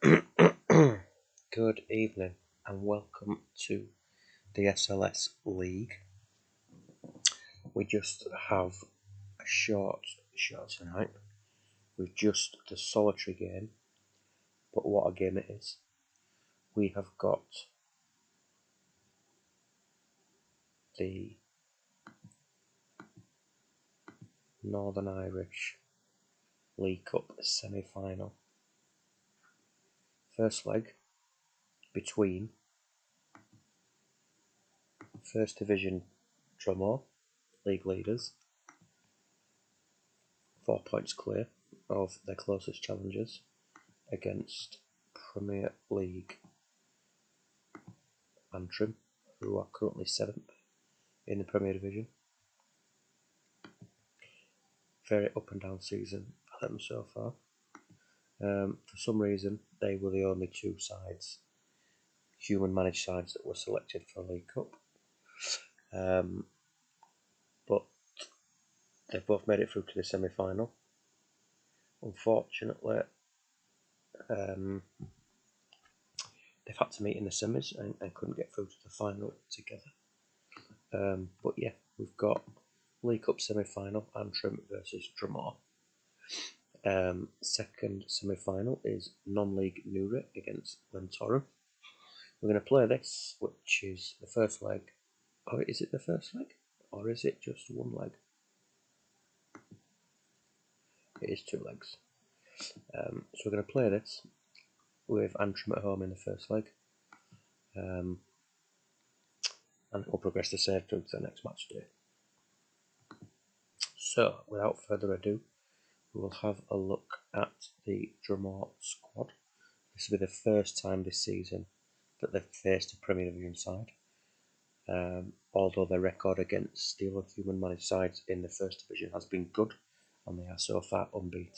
Good evening and welcome to the SLS League. We just have a short show tonight with just the solitary game, but what a game it is. We have got the Northern Irish League Cup semi-final. First leg between First Division Drumore, league leaders, 4 points clear of their closest challengers, against Premier League Antrim, who are currently 7th in the Premier Division. Very up and down season for them so far. For some reason, they were the only two sides, human managed sides, that were selected for a League Cup. But they've both made it through to the semi-final. Unfortunately, they've had to meet in the semis and couldn't get through to the final together. But yeah, we've got League Cup semi-final, Antrim versus Drumore. Second semi-final is non-league Newry against Glentoran. We're going to play this, which is the first leg. Or is it the first leg? Or is it just one leg? It is two legs. So we're going to play this with Antrim at home in the first leg. And we'll progress the save through to the next match day. So, without further ado, we will have a look at the Drumore squad. This will be the first time this season that they've faced a Premier Division side. Although their record against the other human managed sides in the First Division has been good, and they are so far unbeaten.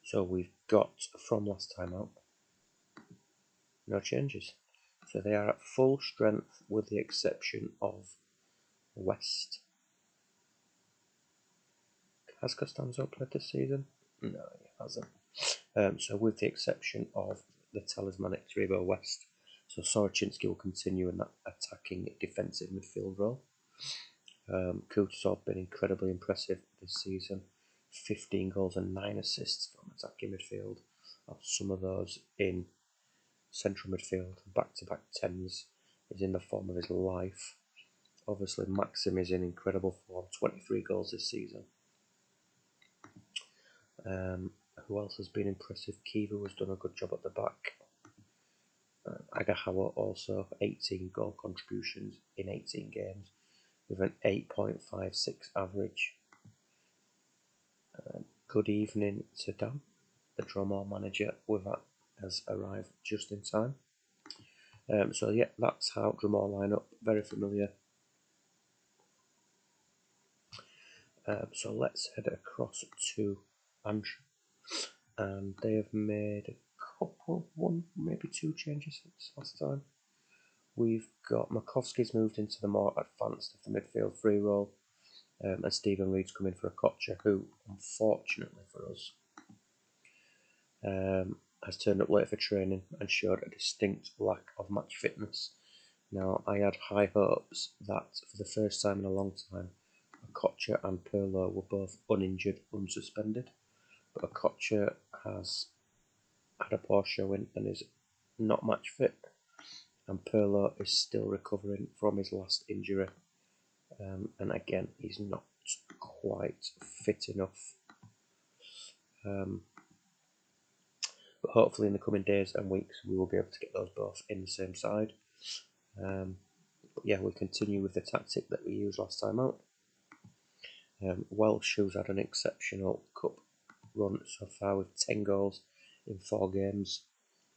So we've got, from last time out, no changes. So they are at full strength with the exception of West. Has Costanzo played this season? No, he hasn't. So with the exception of the talismanic Tribo West, so Sorochinsky will continue in that attacking defensive midfield role. Kutuzov been incredibly impressive this season. 15 goals and 9 assists from attacking midfield. Some of those in central midfield, back-to-back 10s. Is in the form of his life. Obviously, Maxim is in incredible form, 23 goals this season. Who else has been impressive? Kiva has done a good job at the back. Agahawa also 18 goal contributions in 18 games with an 8.56 average. Good evening to Dan, the Drumore manager with that has arrived just in time. So yeah, that's how Drumore line up, very familiar. So let's head across to Antrim, and they have made a couple, one, maybe two changes since last time. We've got Makovsky's moved into the more advanced of the midfield free role, and Stephen Reed's come in for a Kocher, who, unfortunately for us, has turned up late for training and showed a distinct lack of match fitness. Now, I had high hopes that for the first time in a long time, Kocher and Perlo were both uninjured, unsuspended, but Kocher has had a poor showing and is not match fit, and Perlo is still recovering from his last injury, and again he's not quite fit enough. But hopefully in the coming days and weeks we will be able to get those both in the same side. But yeah, we continue with the tactic that we used last time out. Welsh, who's had an exceptional cup run so far with 10 goals in 4 games,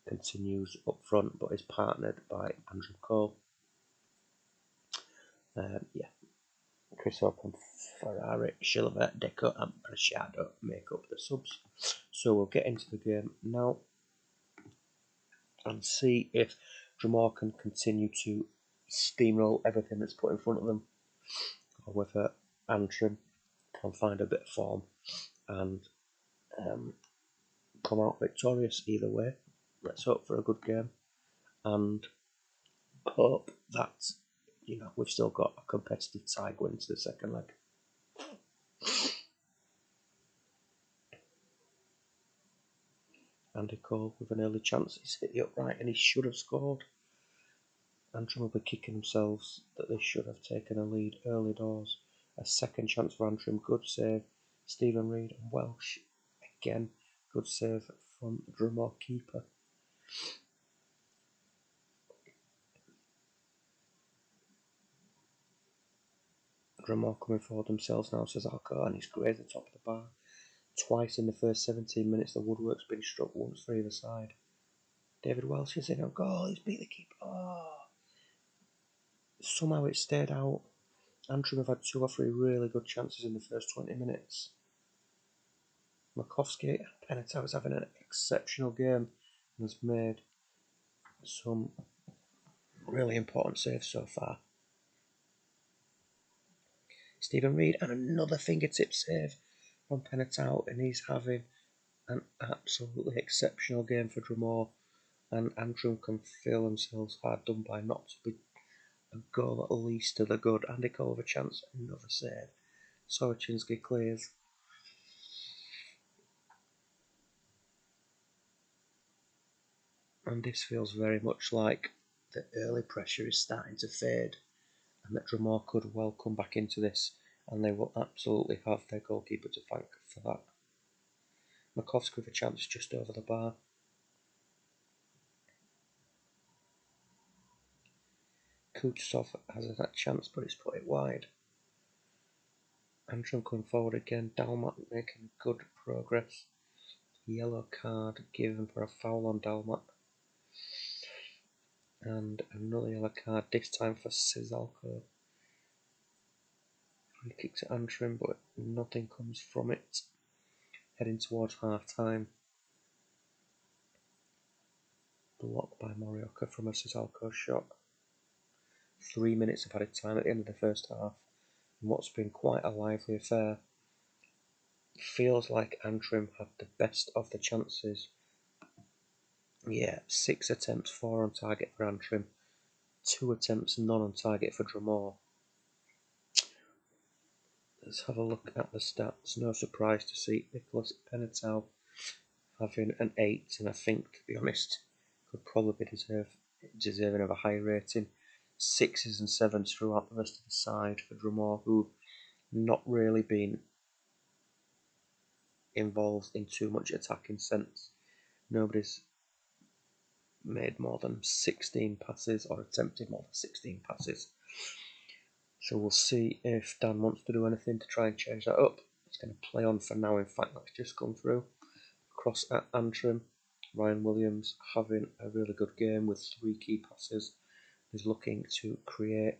continues up front but is partnered by Andrew Cole. Chris Hope and Ferrari, Silva, Deco and Preciado make up the subs. So we'll get into the game now and see if Drumore can continue to steamroll everything that's put in front of them, or whether Antrim can find a bit of form and come out victorious either way. Let's hope for a good game and hope that we've still got a competitive tie going into the second leg. Andy Cole with an early chance. He's hit the upright and he should have scored. Antrim will be kicking themselves that they should have taken a lead early doors. A second chance for Antrim. Good save. Stephen Reid and Welsh again. Good save from the Drumore keeper. Drumore coming forward themselves now, says Alco, and he's grazed the top of the bar. Twice in the first 17 minutes, the woodwork's been struck once for either side. David Welsh is in on goal. He's beat the keeper. Oh. Somehow it stayed out. Antrim have had 2 or 3 really good chances in the first 20 minutes. Makovsky and Penetau is having an exceptional game and has made some really important saves so far. Stephen Reid and another fingertip save from Penetau, and he's having an absolutely exceptional game for Drumore, and Antrim can feel themselves hard done by not to be a goal at least to the good. Andy Cole with a chance, another save. Soroczynski clears. And this feels very much like the early pressure is starting to fade, and that Drumore could well come back into this, and they will absolutely have their goalkeeper to thank for that. Makovsky with a chance just over the bar. Kutsov has that chance, but it's put it wide. Antrim coming forward again. Dalmat making good progress. Yellow card given for a foul on Dalmat. And another yellow card, this time for Sizalko. Free kick to Antrim, but nothing comes from it. Heading towards half time. Blocked by Morioka from a Sizalko shot. 3 minutes of added time at the end of the first half. In what's been quite a lively affair. Feels like Antrim had the best of the chances. Yeah, 6 attempts, 4 on target for Antrim. 2 attempts, none on target for Drumore. Let's have a look at the stats. No surprise to see Nicholas Penetau having an 8, and I think, to be honest, could probably be deserving of a high rating. 6s and 7s throughout the rest of the side for Drumore, who've not really been involved in too much attacking sense. Nobody's made more than 16 passes or attempted more than 16 passes. So we'll see if Dan wants to do anything to try and change that up. It's going to play on for now. In fact, that's just come through. Across at Antrim, Ryan Williams having a really good game with 3 key passes. He's looking to create.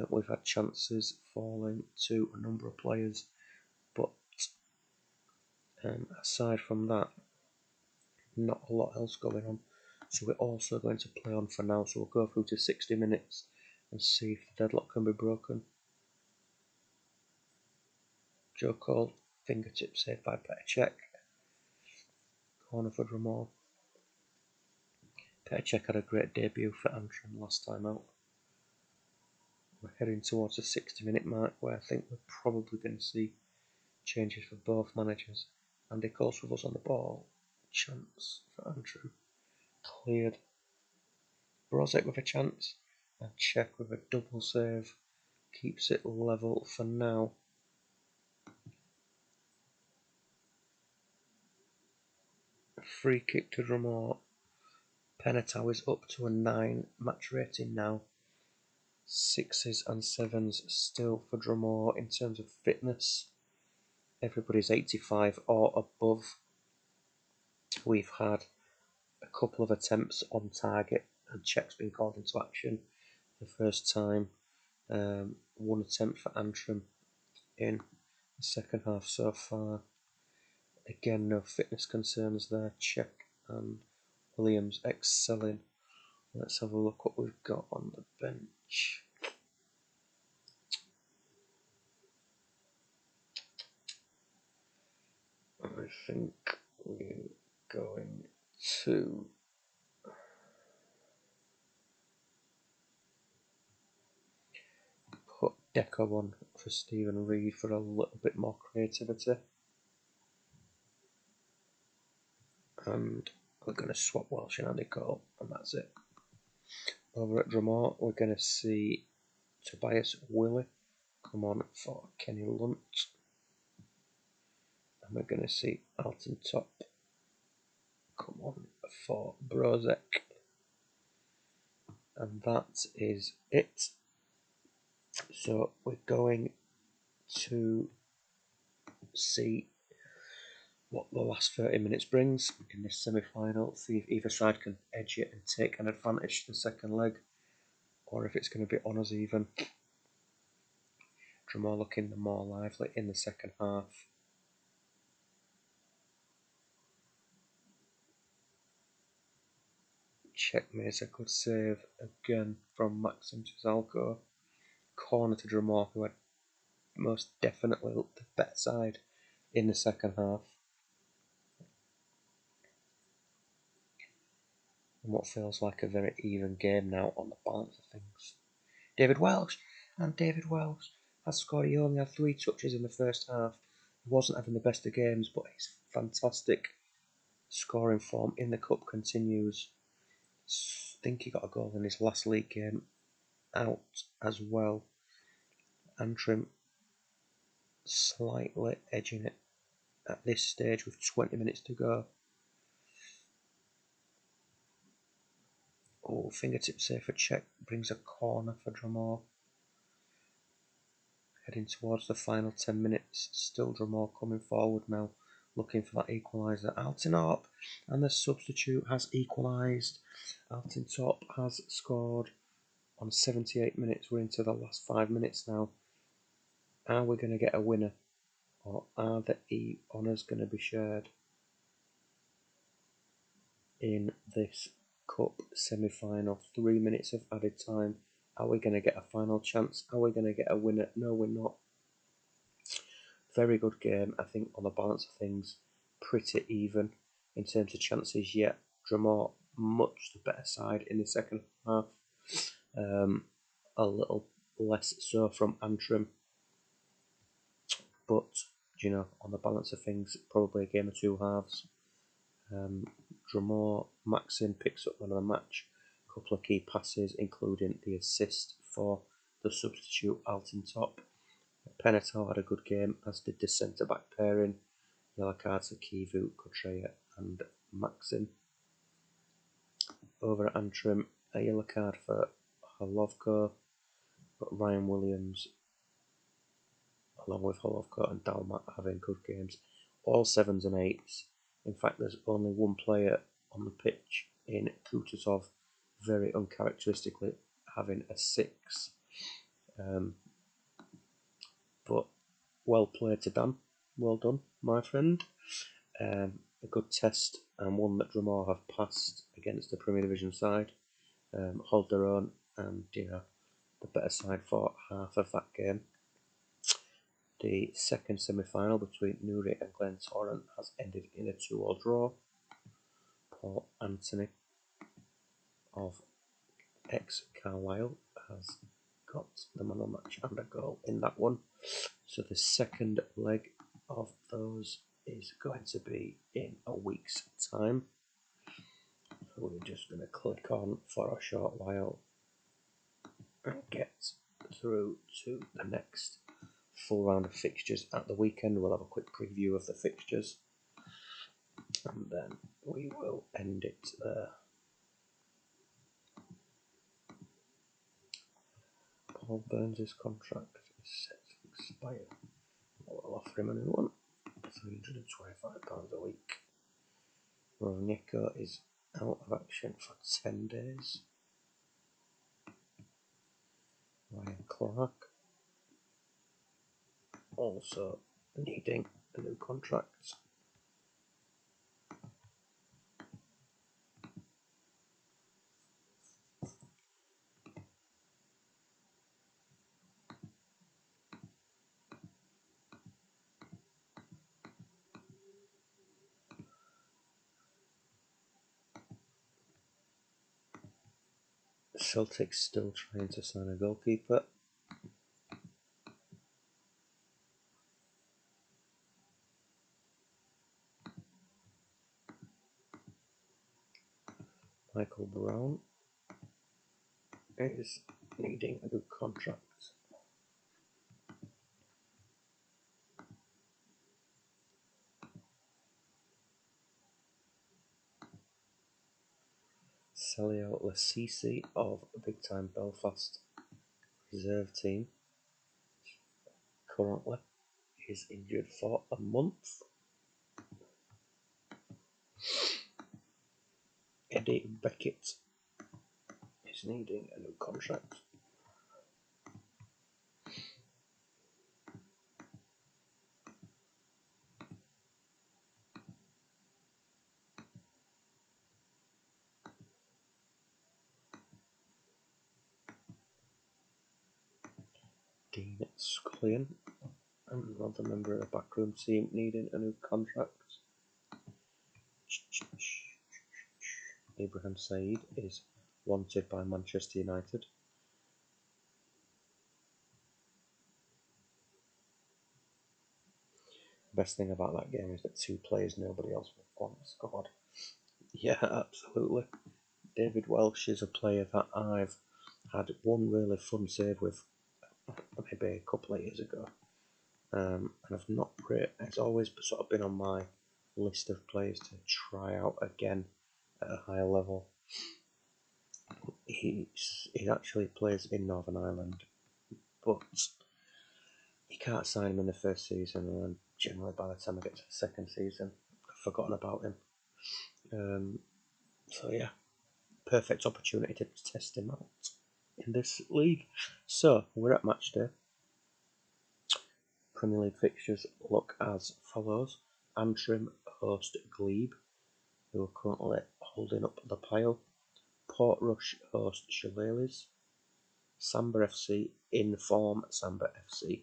We've had chances falling to a number of players, but aside from that, not a lot else going on. So we're also going to play on for now. So we'll go through to 60 minutes and see if the deadlock can be broken. Joe Cole, fingertip saved by Petr. Corner for Drumore. Petr had a great debut for Antrim last time out. We're heading towards the 60-minute mark where I think we're probably going to see changes for both managers. Andy Cole's with us on the ball. Chance for Antrim. Cleared. Brozek with a chance. And Czech with a double save. Keeps it level for now. Free kick to Drumore. Penetau is up to a 9 match rating now. 6s and 7s still for Drumore in terms of fitness. Everybody's 85 or above. We've had a couple of attempts on target and Czech's been called into action for the first time. 1 attempt for Antrim in the second half so far. Again, no fitness concerns there. Czech and Williams excelling. Let's have a look what we've got on the bench. I think we've going to put Deco on for Stephen Reid for a little bit more creativity. And we're going to swap Welsh and Andy Cole, and that's it. Over at Drumore, we're going to see Tobias Willie come on for Kenny Lunt. And we're going to see Alton Top come on for Brozek. And that is it. So we're going to see what the last 30 minutes brings in this semi-final, see if either side can edge it and take an advantage to the second leg, or if it's going to be on us even. Drumore looking the more lively in the second half. Checkmate, a good save again from Maxim Zalko. Corner to Drumore, who had most definitely looked the better side in the second half. And what feels like a very even game now on the balance of things. David Welsh has scored. He only had 3 touches in the first half. He wasn't having the best of games, but his fantastic scoring form in the cup continues. I think he got a goal in his last league game out as well. Antrim slightly edging it at this stage with 20 minutes to go. Oh, fingertip save for Czech brings a corner for Drumore. Heading towards the final 10 minutes. Still Drumore coming forward now, looking for that equaliser. Alton Top, and the substitute has equalised. Alton Top has scored on 78 minutes. We're into the last 5 minutes now. Are we going to get a winner, or are the honours going to be shared in this cup semi-final? 3 minutes of added time. Are we going to get a final chance? Are we going to get a winner? No, we're not. Very good game, I think, on the balance of things. Pretty even in terms of chances, yet Drumore much the better side in the second half. A little less so from Antrim, but you know, on the balance of things, probably a game of 2 halves. Drumore, Maxim picks up man of the match. A couple of key passes, including the assist for the substitute Alton Top. Penatal had a good game, as did the centre-back pairing. Yellow cards for Kivu, Kotreya and Maxim. Over at Antrim, a yellow card for Holovko, but Ryan Williams, along with Holovko and Dalmat, having good games. All 7s and 8s. In fact, there's only one player on the pitch in Kutuzov, very uncharacteristically having a 6. But well played to Dan. Well done, my friend. A good test, and one that Drumore have passed against the Premier Division side. Hold their own, and you know, the better side for half of that game. The second semi-final between Newry and Glentoran has ended in a 2-2 draw. Paul Anthony of ex-Carlisle has got the man of the match and a goal in that one. So the second leg of those is going to be in a week's time. So we're just going to click on for a short while and get through to the next full round of fixtures at the weekend. We'll have a quick preview of the fixtures, and then we will end it there. Paul Burns' contract is set to expire. We'll offer him a new one, £325 a week. Rovnieko is out of action for 10 days. Ryan Clark also needing a new contract. Celtic still trying to sign a goalkeeper. Michael Brown is needing a good contract. Celio Lasisi of Big Time Belfast reserve team currently is injured for a month. Eddie Beckett is needing a new contract. Dean Scullion, another member of the backroom team, needing a new contract. Ibrahim Said is wanted by Manchester United. Best thing about that game is that 2 players nobody else would want scored. Yeah, absolutely. David Welsh is a player that I've had one really fun save with maybe a couple of years ago. And I've not it's always sort of been on my list of players to try out again at a higher level. He actually plays in Northern Ireland, but you can't sign him in the first season, and generally by the time I get to the second season, I've forgotten about him. So yeah, perfect opportunity to test him out in this league. So we're at match day. Premier League fixtures look as follows. Antrim host Glebe, who are currently holding up the pile. Portrush host Shillelaghs. Samba FC in form Samba FC,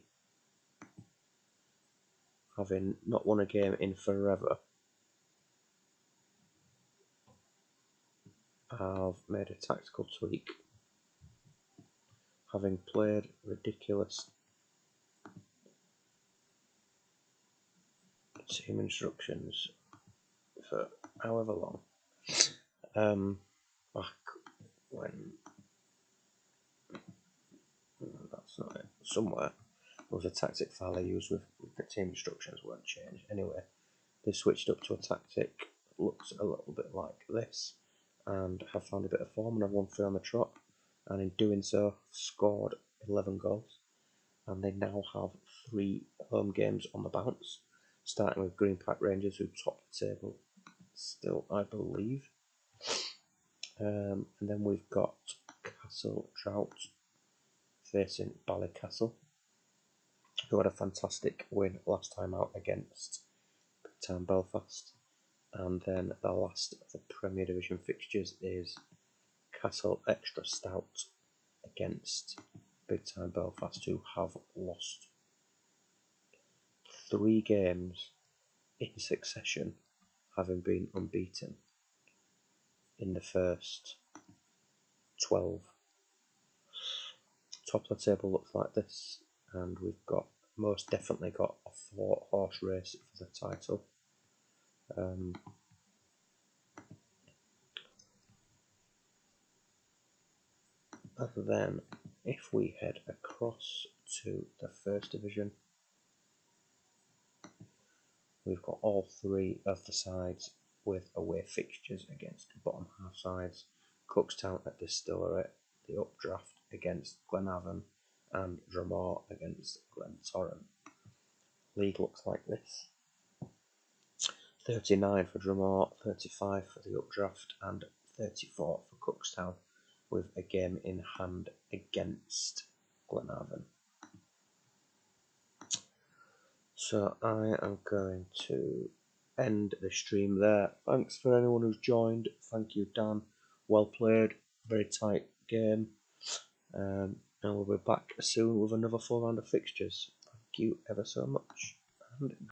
having not won a game in forever, have made a tactical tweak, having played ridiculous team instructions for however long. Back when that's not it. Somewhere there was a tactic file I used with the team instructions weren't changed. Anyway, they switched up to a tactic that looks a little bit like this, and have found a bit of form, and I've won 3 on the trot, and in doing so scored 11 goals, and they now have 3 home games on the bounce, starting with Green Park Rangers, who top the table still, I believe. And then we've got Castle Trout facing Ballycastle, who had a fantastic win last time out against Big Time Belfast. And then the last of the Premier Division fixtures is Castle Extra Stout against Big Time Belfast, who have lost 3 games in succession, having been unbeaten in the first 12. Top of the table looks like this, and we've got most definitely got a 4-horse race for the title. And then if we head across to the First Division, we've got all 3 of the sides with away fixtures against the bottom half sides. Cookstown at Distillery, the Updraft against Glenavon, and Dromore against Glentorrent. League looks like this. 39 for Dromore, 35 for the Updraft, and 34 for Cookstown, with a game in hand against Glenavon. So I am going to end the stream there. Thanks for anyone who's joined. Thank you, Dan. Well played. Very tight game. And we'll be back soon with another full round of fixtures. Thank you ever so much. And